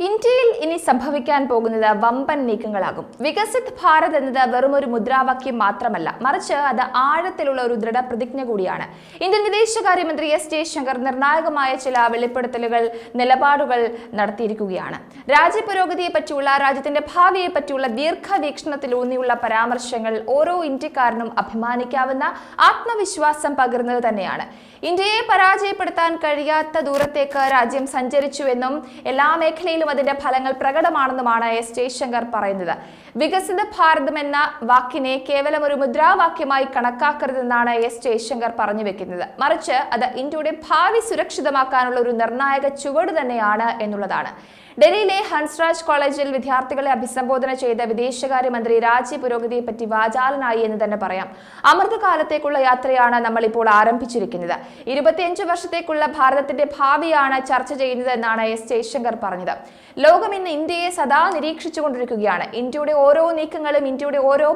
ഇന്ത്യയിൽ ഇനി സംഭവിക്കാൻ പോകുന്നത് വമ്പൻ നീക്കങ്ങളാകും. വികസിത് ഭാരത് എന്നത് വെറും ഒരു മുദ്രാവാക്യം മാത്രമല്ല, മറിച്ച് അത് ആഴത്തിലുള്ള ഒരു ദൃഢപ്രതിജ്ഞ കൂടിയാണ്. ഇന്ത്യൻ വിദേശകാര്യമന്ത്രി എസ് ജയശങ്കർ നിർണായകമായ ചില വെളിപ്പെടുത്തലുകൾ, നിലപാടുകൾ നടത്തിയിരിക്കുകയാണ്. രാജ്യപുരോഗതിയെ പറ്റിയുള്ള, രാജ്യത്തിന്റെ ഭാവിയെ പറ്റിയുള്ള ദീർഘവീക്ഷണത്തിലൂന്നിയുള്ള പരാമർശങ്ങൾ ഓരോ ഇന്ത്യക്കാരനും അഭിമാനിക്കാവുന്ന ആത്മവിശ്വാസം പകരുന്നത് തന്നെയാണ്. ഇന്ത്യയെ പരാജയപ്പെടുത്താൻ കഴിയാത്ത ദൂരത്തേക്ക് രാജ്യം സഞ്ചരിച്ചുവെന്നും എല്ലാ മേഖലയിലും അതിന്റെ ഫലങ്ങൾ പ്രകടമാണെന്നുമാണ് എസ് ജയശങ്കർ പറയുന്നത്. വികസിത ഭാരതം എന്ന വാക്കിനെ കേവലം ഒരു മുദ്രാവാക്യമായി കണക്കാക്കരുതെന്നാണ് എസ് ജയശങ്കർ പറഞ്ഞു വെക്കുന്നത്. മറിച്ച് അത് ഇന്ത്യയുടെ ഭാവി സുരക്ഷിതമാക്കാനുള്ള ഒരു നിർണായക ചുവട് തന്നെയാണ് എന്നുള്ളതാണ്. ഡൽഹിയിലെ ഹൻസ്രാജ് കോളേജിൽ വിദ്യാർത്ഥികളെ അഭിസംബോധന ചെയ്ത വിദേശകാര്യമന്ത്രി രാജ്യപുരോഗതിയെ പറ്റി വാചാലനായി എന്ന് തന്നെ പറയാം. അമൃതകാലത്തേക്കുള്ള യാത്രയാണ് നമ്മൾ ഇപ്പോൾ ആരംഭിച്ചിരിക്കുന്നത്. 25 വർഷത്തേക്കുള്ള ഭാരതത്തിന്റെ ഭാവിയാണ് ചർച്ച ചെയ്യുന്നത് എന്നാണ് എസ് ജയശങ്കർ പറഞ്ഞത്. ലോകം ഇന്ന് ഇന്ത്യയെ സദാ നിരീക്ഷിച്ചുകൊണ്ടിരിക്കുകയാണ്. ഇന്ത്യയുടെ ഓരോ നീക്കങ്ങളും, ഇന്ത്യയുടെ ഓരോ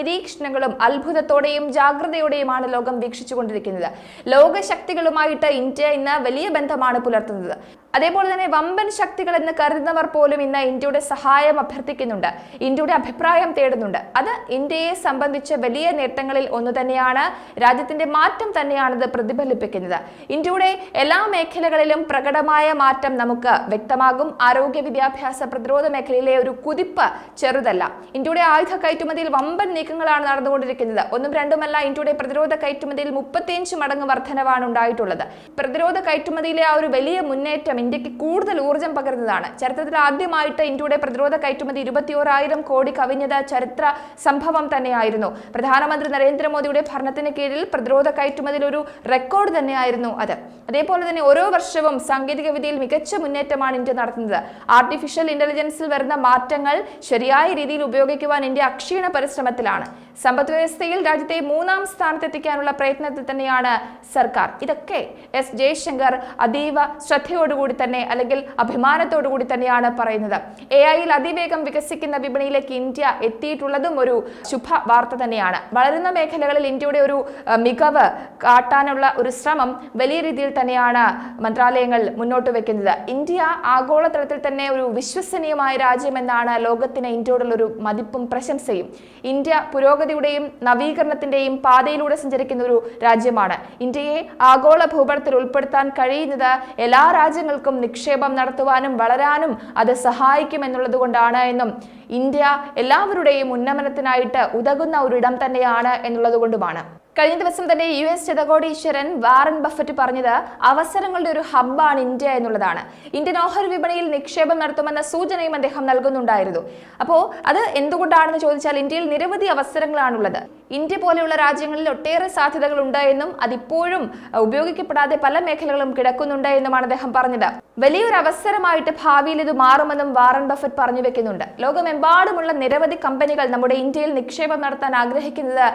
നിരീക്ഷണങ്ങളും അത്ഭുതത്തോടെയും ജാഗ്രതയോടെയുമാണ് ലോകം വീക്ഷിച്ചുകൊണ്ടിരിക്കുന്നത്. ലോകശക്തികളുമായിട്ട് ഇന്ത്യ ഇന്ന് വലിയ ബന്ധമാണ് പുലർത്തുന്നത്. അതേപോലെ തന്നെ വമ്പൻ ശക്തികൾ എന്ന് കരുതുന്നവർ പോലും ഇന്ന് ഇന്ത്യയുടെ സഹായം അഭ്യർത്ഥിക്കുന്നുണ്ട്, ഇന്ത്യയുടെ അഭിപ്രായം തേടുന്നുണ്ട്. അത് ഇന്ത്യയെ സംബന്ധിച്ച വലിയ നേട്ടങ്ങളിൽ ഒന്ന് തന്നെയാണ്. രാജ്യത്തിന്റെ മാറ്റം തന്നെയാണത് പ്രതിഫലിപ്പിക്കുന്നത്. ഇന്ത്യയുടെ എല്ലാ മേഖലകളിലും പ്രകടമായ മാറ്റം നമുക്ക് വ്യക്തമാകും. ആരോഗ്യ, വിദ്യാഭ്യാസ, പ്രതിരോധ മേഖലയിലെ ഒരു കുതിപ്പ് ചെറുതല്ല. ഇന്ത്യയുടെ ആയുധ കയറ്റുമതിയിൽ വമ്പൻ നീക്കങ്ങളാണ് നടന്നുകൊണ്ടിരിക്കുന്നത്. ഒന്നും രണ്ടുമല്ല, ഇന്ത്യയുടെ പ്രതിരോധ കയറ്റുമതിയിൽ 35 മടങ്ങ് വർധനവാണ് ഉണ്ടായിട്ടുള്ളത്. പ്രതിരോധ കയറ്റുമതിയിലെ ആ ഒരു വലിയ മുന്നേറ്റം ഇന്ത്യക്ക് കൂടുതൽ ഊർജ്ജം പകരുന്നതാണ്. ചരിത്രത്തിൽ ആദ്യമായിട്ട് ഇന്ത്യയുടെ പ്രതിരോധ കയറ്റുമതി 21,000 കോടി കവിഞ്ഞത് ചരിത്ര സംഭവം തന്നെയായിരുന്നു. പ്രധാനമന്ത്രി നരേന്ദ്രമോദിയുടെ ഭരണത്തിന് കീഴിൽ പ്രതിരോധ കയറ്റുമതിയിൽ ഒരു റെക്കോർഡ് തന്നെയായിരുന്നു അത്. അതേപോലെ തന്നെ ഓരോ വർഷവും സാങ്കേതിക വിദ്യയിൽ മികച്ച മുന്നേറ്റമാണ് ഇന്ത്യ നടത്തുന്നത്. ആർട്ടിഫിഷ്യൽ ഇന്റലിജൻസിൽ വരുന്ന മാറ്റങ്ങൾ ശരിയായ രീതിയിൽ ഉപയോഗിക്കുവാൻ ഇന്ത്യ അക്ഷീണ പരിശ്രമത്തിലാണ്. സമ്പദ് വ്യവസ്ഥയിൽ രാജ്യത്തെ 3ാം സ്ഥാനത്തെത്തിക്കാനുള്ള പ്രയത്നത്തിൽ തന്നെയാണ് സർക്കാർ. ഇതൊക്കെ എസ് ജയശങ്കർ അതീവ ശ്രദ്ധയോടുകൂടി തന്നെ, അല്ലെങ്കിൽ അഭിമാനത്തോടുകൂടി തന്നെയാണ് പറയുന്നത്. AI-യിൽ അതിവേഗം വികസിക്കുന്ന വിപണിയിലേക്ക് ഇന്ത്യ എത്തിയിട്ടുള്ളതും ഒരു ശുഭ വാർത്ത തന്നെയാണ്. വളരുന്ന മേഖലകളിൽ ഇന്ത്യയുടെ ഒരു മികവ് കാട്ടാനുള്ള ഒരു ശ്രമം വലിയ രീതിയിൽ തന്നെയാണ് മന്ത്രാലയങ്ങൾ മുന്നോട്ട് വെക്കുന്നത്. ഇന്ത്യ ആഗോളതലത്തിൽ തന്നെ ഒരു വിശ്വസനീയമായ രാജ്യമെന്നാണ് ലോകത്തിന് ഇന്ത്യയോടുള്ള ഒരു മതിപ്പും പ്രശംസയും. ഇന്ത്യ പുരോഗതിയുടെയും നവീകരണത്തിന്റെയും പാതയിലൂടെ സഞ്ചരിക്കുന്ന ഒരു രാജ്യമാണ്. ഇന്ത്യയെ ആഗോള ഭൂപടത്തിൽ ഉൾപ്പെടുത്താൻ കഴിയുന്നത് എല്ലാ രാജ്യങ്ങൾക്കും നിക്ഷേപം നടത്തുവാനും വളരാനും അത് സഹായിക്കുമെന്നുള്ളത് കൊണ്ടാണ് എന്നും ഇന്ത്യ എല്ലാവരുടെയും ഉന്നമനത്തിനായിട്ട് ഉതകുന്ന ഒരിടം തന്നെയാണ് എന്നുള്ളത് കൊണ്ടുമാണ്. കഴിഞ്ഞ ദിവസം തന്നെ US ശതകോടീശ്വരൻ വാറൻ ബഫറ്റ് പറഞ്ഞത് അവസരങ്ങളുടെ ഒരു ഹബ്ബാണ് ഇന്ത്യ എന്നുള്ളതാണ്. ഇന്ത്യൻ ഓഹരി വിപണിയിൽ നിക്ഷേപം നടത്തുമെന്ന സൂചനയും അദ്ദേഹം നൽകുന്നുണ്ടായിരുന്നു. അപ്പോൾ അത് എന്തുകൊണ്ടാണെന്ന് ചോദിച്ചാൽ ഇന്ത്യയിൽ നിരവധി അവസരങ്ങളാണുള്ളത്. ഇന്ത്യ പോലെയുള്ള രാജ്യങ്ങളിൽ ഒട്ടേറെ സാധ്യതകൾ ഉണ്ട് എന്നും അതിപ്പോഴും ഉപയോഗിക്കപ്പെടാതെ പല മേഖലകളും കിടക്കുന്നുണ്ട് എന്നുമാണ് അദ്ദേഹം പറഞ്ഞത്. വലിയൊരു അവസരമായിട്ട് ഭാവിയിൽ ഇത് മാറുമെന്നും വാറൻ ബഫറ്റ് പറഞ്ഞു വെക്കുന്നുണ്ട്. ലോകമെമ്പാടുമുള്ള നിരവധി കമ്പനികൾ നമ്മുടെ ഇന്ത്യയിൽ നിക്ഷേപം നടത്താൻ ആഗ്രഹിക്കുന്നത്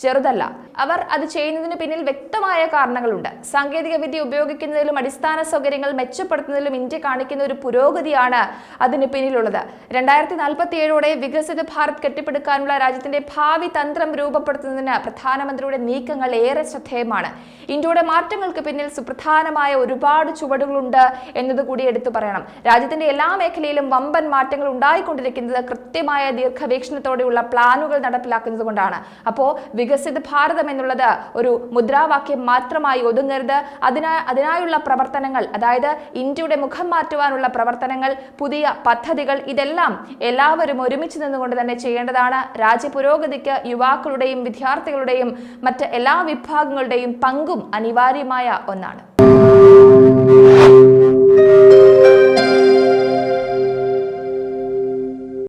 ചെറുതല്ല. അവർ അത് ചെയ്യുന്നതിന് പിന്നിൽ വ്യക്തമായ കാരണങ്ങളുണ്ട്. സാങ്കേതിക വിദ്യ ഉപയോഗിക്കുന്നതിലും അടിസ്ഥാന സൗകര്യങ്ങൾ മെച്ചപ്പെടുത്തുന്നതിലും ഇന്ത്യ കാണിക്കുന്ന ഒരു പുരോഗതിയാണ് അതിന് പിന്നിലുള്ളത്. 2047ഓടെ വികസിത ഭാരത് കെട്ടിപ്പടുക്കാനുള്ള രാജ്യത്തിന്റെ ഭാവി തന്ത്രം രൂപപ്പെടുത്തുന്നതിന് പ്രധാനമന്ത്രിയുടെ നീക്കങ്ങൾ ഏറെ ശ്രദ്ധേയമാണ്. ഇന്ത്യയുടെ മാറ്റങ്ങൾക്ക് പിന്നിൽ സുപ്രധാനമായ ഒരുപാട് ചുവടുകളുണ്ട് എന്നതുകൂടി എടുത്തു പറയണം. രാജ്യത്തിന്റെ എല്ലാ മേഖലയിലും വമ്പൻ മാറ്റങ്ങൾ ഉണ്ടായിക്കൊണ്ടിരിക്കുന്നത് കൃത്യമായ ദീർഘവീക്ഷണത്തോടെയുള്ള പ്ലാനുകൾ നടപ്പിലാക്കുന്നത് കൊണ്ടാണ്. അപ്പോൾ വികസിത ഭാരതം എന്നുള്ളത് ഒരു മുദ്രാവാക്യം മാത്രമായി ഒതുങ്ങരുത്. അതിനായുള്ള പ്രവർത്തനങ്ങൾ, അതായത് ഇന്ത്യയുടെ മുഖം മാറ്റുവാനുള്ള പ്രവർത്തനങ്ങൾ, പുതിയ പദ്ധതികൾ, ഇതെല്ലാം എല്ലാവരും ഒരുമിച്ച് നിന്നുകൊണ്ട് തന്നെ ചെയ്യേണ്ടതാണ്. രാജ്യപുരോഗതിക്ക് യുവാക്കളുടെയും വിദ്യാർത്ഥികളുടെയും മറ്റ് എല്ലാ വിഭാഗങ്ങളുടെയും പങ്കും അനിവാര്യമായ ഒന്നാണ്.